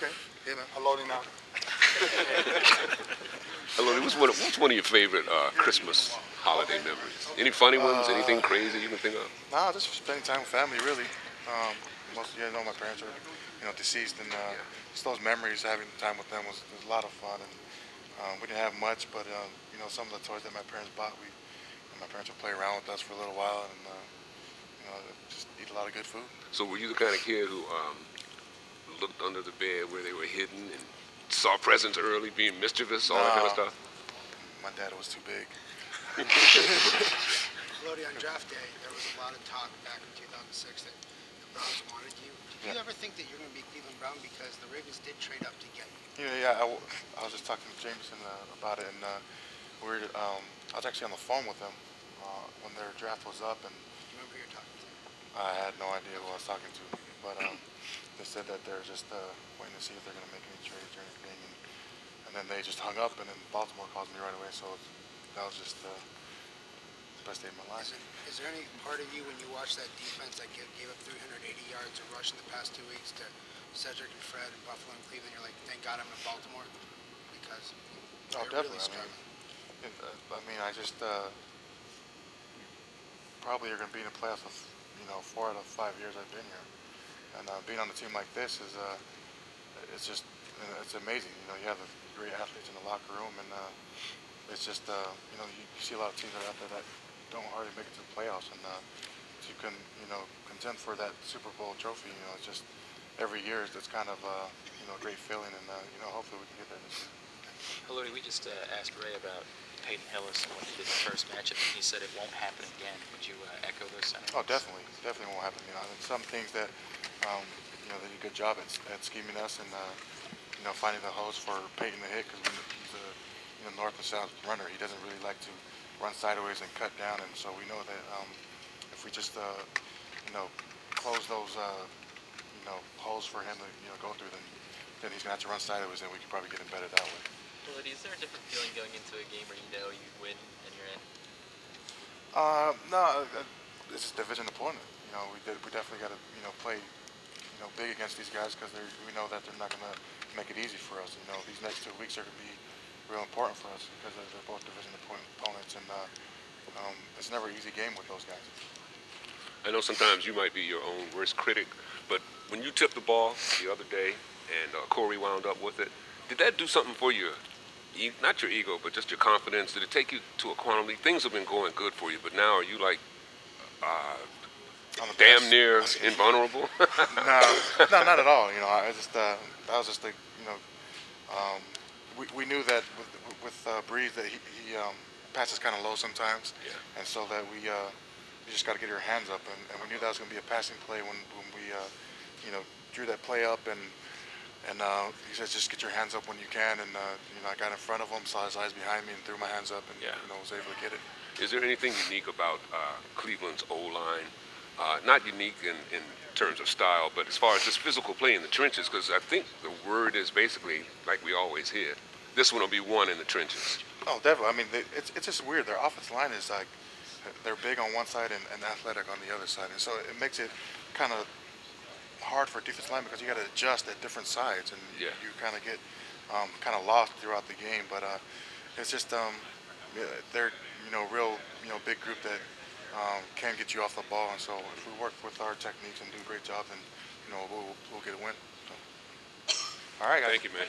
Okay. Yeah, man. Haloti Ngata. Hello, what's one of your favorite Christmas holiday memories? Any funny ones? Anything crazy you can think of? Nah, just spending time with family, really. Um, most, my parents are, deceased, and just those memories, having time with them was a lot of fun. And we didn't have much, but some of the toys that my parents bought, my parents would play around with us for a little while, and just eat a lot of good food. So were you the kind of kid who looked under the bed where they were hidden and saw presents early, being mischievous, all that kind of Nah, stuff? my dad was too big. Haloti, on draft day, there was a lot of talk back in 2006 that the Browns wanted you. Did you ever think that you're going to be Cleveland Brown because the Ravens did trade up to get you? I was just talking to Jameson about it, and I was actually on the phone with them when their draft was up, and Do you remember who you're talking to? I had no idea who I was talking to, but they said that they're just waiting to see if they're going to make any trades or anything, and then they just hung up, and then Baltimore calls me right away, so that was just the best day of my life. Is there any part of you when you watch that defense that gave up 380 yards of rush in the past 2 weeks to Cedric and Fred and Buffalo and Cleveland, you're like, thank God I'm in Baltimore? Because Oh, they're really definitely. struggling. I just probably are going to be in the playoffs with 4 out of 5 years I've been here, and being on a team like this is it's just it's amazing. You have the great athletes in the locker room, and it's just you see a lot of teams that are out there that don't hardly make it to the playoffs, and you can contend for that Super Bowl trophy. It's just every year it's kind of a great feeling, and hopefully we can get there this year. Haloti, we just asked Ray about Peyton Hillis and what he did the first matchup, and he said it won't happen again. Would you echo those sentiments? Oh, definitely, definitely won't happen. Some things that they did a good job at scheming us and finding the holes for Peyton to hit, because he's a north and south runner. He doesn't really like to run sideways and cut down, and so we know that if we just close those holes for him to go through, then he's gonna have to run sideways, and we can probably get him better that way. Haloti, is there a different feeling going into a game where you know you win and you're in? No, this is division opponent. We definitely got to play big against these guys, because we know that they're not going to make it easy for us. These next 2 weeks are going to be real important for us because they're both division opponents, and it's never an easy game with those guys. I know sometimes you might be your own worst critic, but when you tipped the ball the other day and Corey wound up with it, did that do something for you? Not your ego, but just your confidence? Did it take you to a quantum leap? Things have been going good for you, but now are you like damn near invulnerable? No, not at all. I just that was just like we knew that with Breeze that he passes kind of low sometimes, Yeah. and so that we just got to get your hands up, and we knew that was going to be a passing play when we drew that play up, and he says just get your hands up when you can, and I got in front of him, saw his eyes behind me, and threw my hands up, and Yeah. Was able to get it. Is there anything unique about Cleveland's O-line? Not unique in terms of style, but as far as just physical play in the trenches, because I think the word is basically, like we always hear, this one will be won in the trenches. Oh, definitely. I mean, it's just weird. Their offensive line is like they're big on one side and athletic on the other side, and so it makes it kind of hard for defensive line because you got to adjust at different sides, and Yeah. you kind of get kind of lost throughout the game. But it's just yeah, they're real big group that can get you off the ball, and so if we work with our techniques and do a great job, then we'll get a win. So. All right, guys. Thank you, man.